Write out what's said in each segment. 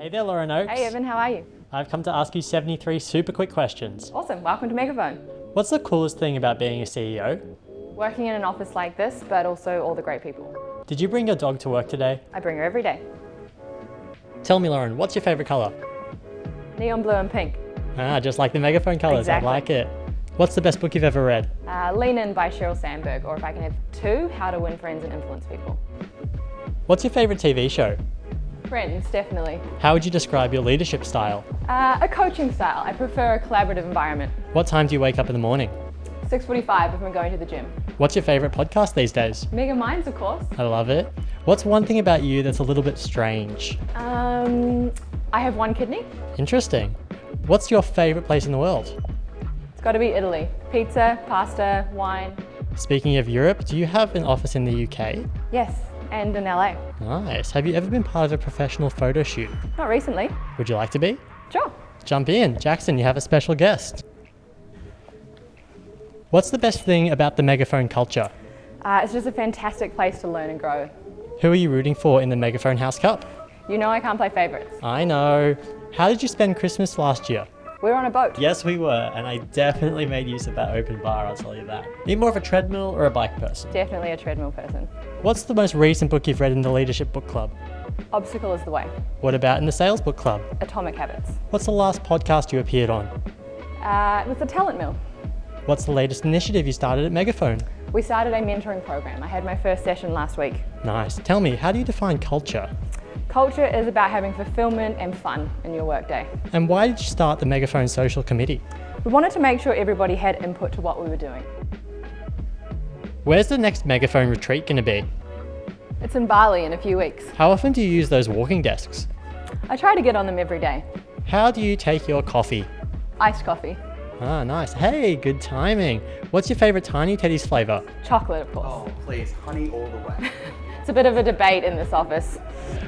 Hey there, Lauren Oakes. Hey Evan, how are you? I've come to ask you 73 super quick questions. Awesome, welcome to Megaphone. What's the coolest thing about being a CEO? Working in an office like this, but also all the great people. Did you bring your dog to work today? I bring her every day. Tell me, Lauren, what's your favorite color? Neon blue and pink. Just like the Megaphone colors. Exactly. I like it. What's the best book you've ever read? Lean In by Sheryl Sandberg, or if I can have two, How to Win Friends and Influence People. What's your favorite TV show? Friends, definitely. How would you describe your leadership style? A coaching style. I prefer a collaborative environment. What time do you wake up in the morning? 6:45 if I'm going to the gym. What's your favorite podcast these days? Mega Minds, of course. I love it. What's one thing about you that's a little bit strange? I have one kidney. Interesting. What's your favorite place in the world? It's got to be Italy. Pizza, pasta, wine. Speaking of Europe, do you have an office in the UK? Yes, and in LA. Nice. Have you ever been part of a professional photo shoot? Not recently. Would you like to be? Sure. Jump in. Jackson, you have a special guest. What's the best thing about the Megaphone culture? It's just a fantastic place to learn and grow. Who are you rooting for in the Megaphone House Cup? You know I can't play favourites. I know. How did you spend Christmas last year? We were on a boat. Yes, we were, and I definitely made use of that open bar, I'll tell you that. Are you more of a treadmill or a bike person? Definitely a treadmill person. What's the most recent book you've read in the Leadership Book Club? Obstacle is the way. What about in the Sales Book Club? Atomic Habits. What's the last podcast you appeared on? It was the Talent Mill. What's the latest initiative you started at Megaphone? We started a mentoring program. I had my first session last week. Nice. Tell me, how do you define culture? Culture is about having fulfillment and fun in your workday. And why did you start the Megaphone Social Committee? We wanted to make sure everybody had input to what we were doing. Where's the next Megaphone retreat going to be? It's in Bali in a few weeks. How often do you use those walking desks? I try to get on them every day. How do you take your coffee? Iced coffee. Nice. Hey, good timing. What's your favorite Tiny Teddy's flavour? Chocolate, of course. Oh, please, honey all the way. It's a bit of a debate in this office.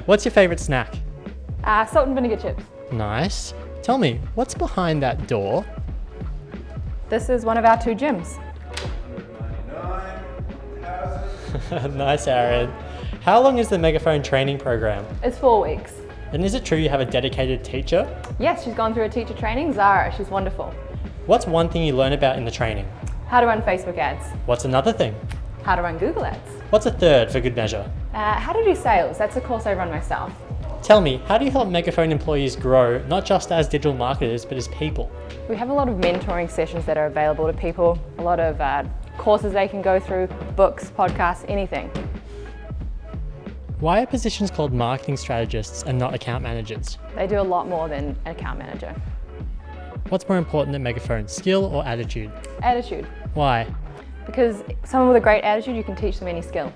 What's your favourite snack? Salt and vinegar chips. Nice. Tell me, what's behind that door? This is one of our two gyms. 199,000. Nice, Aaron. How long is the Megaphone training program? It's 4 weeks. And is it true you have a dedicated teacher? Yes, she's gone through a teacher training. Zara, she's wonderful. What's one thing you learn about in the training? How to run Facebook ads. What's another thing? How to run Google ads. What's a third for good measure? How to do sales. That's a course I run myself. Tell me, how do you help Megaphone employees grow, not just as digital marketers, but as people? We have a lot of mentoring sessions that are available to people, a lot of courses they can go through, books, podcasts, anything. Why are positions called marketing strategists and not account managers? They do a lot more than an account manager. What's more important at Megaphone, skill or attitude? Attitude. Why? Because someone with a great attitude, you can teach them any skill.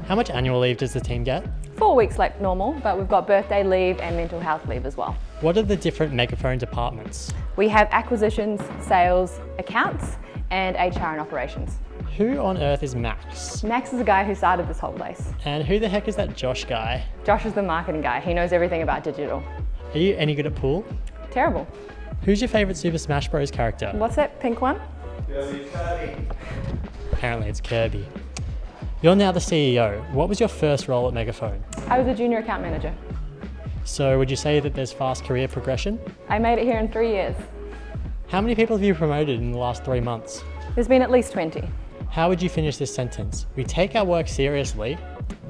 How much annual leave does the team get? 4 weeks like normal, but we've got birthday leave and mental health leave as well. What are the different Megaphone departments? We have acquisitions, sales, accounts, and HR and operations. Who on earth is Max? Max is the guy who started this whole place. And who the heck is that Josh guy? Josh is the marketing guy. He knows everything about digital. Are you any good at pool? Terrible. Who's your favourite Super Smash Bros character? What's that pink one? Kirby. Apparently it's Kirby. You're now the CEO. What was your first role at Megaphone? I was a junior account manager. So would you say that there's fast career progression? I made it here in 3 years. How many people have you promoted in the last 3 months? There's been at least 20, How would you finish this sentence? We take our work seriously.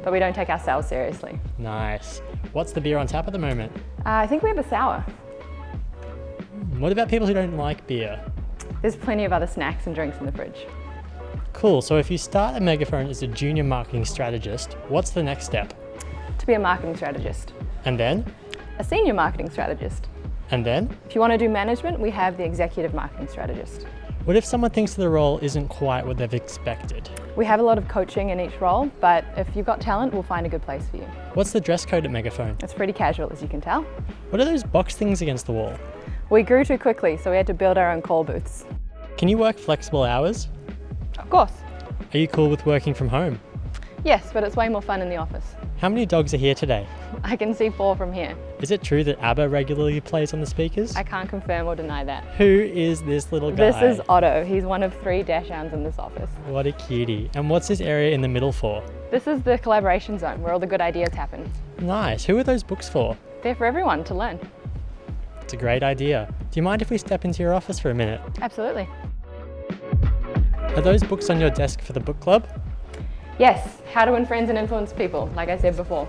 but we don't take ourselves seriously. Nice. What's the beer on tap at the moment? I think we have a sour. What about people who don't like beer? There's plenty of other snacks and drinks in the fridge. Cool, so if you start at Megaphone as a junior marketing strategist, what's the next step? To be a marketing strategist. And then? A senior marketing strategist. And then? If you want to do management, we have the executive marketing strategist. What if someone thinks the role isn't quite what they've expected? We have a lot of coaching in each role, but if you've got talent, we'll find a good place for you. What's the dress code at Megaphone? It's pretty casual, as you can tell. What are those box things against the wall? We grew too quickly, so we had to build our own call booths. Can you work flexible hours? Of course. Are you cool with working from home? Yes, but it's way more fun in the office. How many dogs are here today? I can see 4 from here. Is it true that ABBA regularly plays on the speakers? I can't confirm or deny that. Who is this little guy? This is Otto. He's one of 3 Dachshunds in this office. What a cutie. And what's this area in the middle for? This is the collaboration zone where all the good ideas happen. Nice. Who are those books for? They're for everyone to learn. It's a great idea. Do you mind if we step into your office for a minute? Absolutely. Are those books on your desk for the book club? Yes, how to win friends and influence people, like I said before.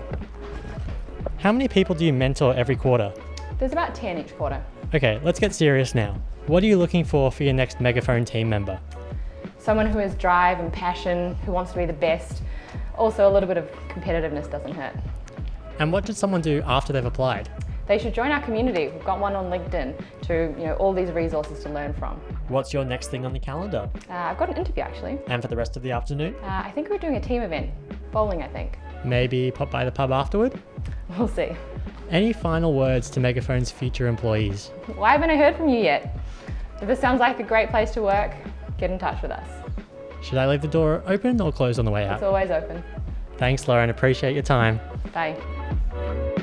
How many people do you mentor every quarter? There's about 10 each quarter. Okay, let's get serious now. What are you looking for your next Megaphone team member? Someone who has drive and passion, who wants to be the best. Also, a little bit of competitiveness doesn't hurt. And what should someone do after they've applied? They should join our community. We've got one on LinkedIn to all these resources to learn from. What's your next thing on the calendar? I've got an interview actually. And for the rest of the afternoon? I think we're doing a team event. Bowling, I think. Maybe pop by the pub afterward? We'll see. Any final words to Megaphone's future employees? Why haven't I heard from you yet? If this sounds like a great place to work, get in touch with us. Should I leave the door open or closed on the way It's out? always open. Thanks, Lauren. Appreciate your time. Bye.